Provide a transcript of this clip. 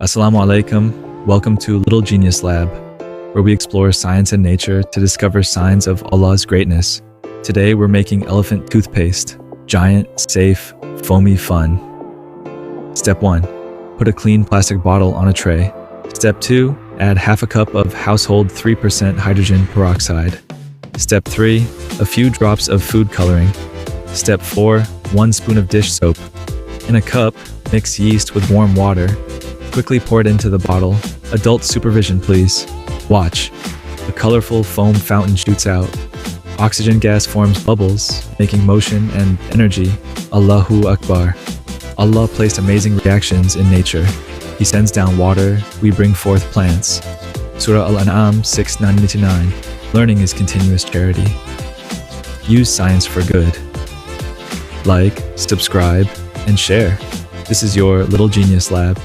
Assalamu alaikum. Welcome to Little Genius Lab, where we explore science and nature to discover signs of Allah's greatness. Today we're making elephant toothpaste. Giant, safe, foamy fun. Step 1. Put a clean plastic bottle on a tray. Step 2. Add half a cup of household 3% hydrogen peroxide. Step 3. A few drops of food coloring. Step 4. 1 spoon of dish soap. In a cup, mix yeast with warm water. Quickly pour it into the bottle. Adult supervision, please. Watch. A colorful foam fountain shoots out. Oxygen gas forms bubbles, making motion and energy. Allahu Akbar. Allah placed amazing reactions in nature. He sends down water, we bring forth plants. Surah Al-An'am 6:99. Learning is continuous charity. Use science for good. Like, subscribe, and share. This is your Little Genius Lab.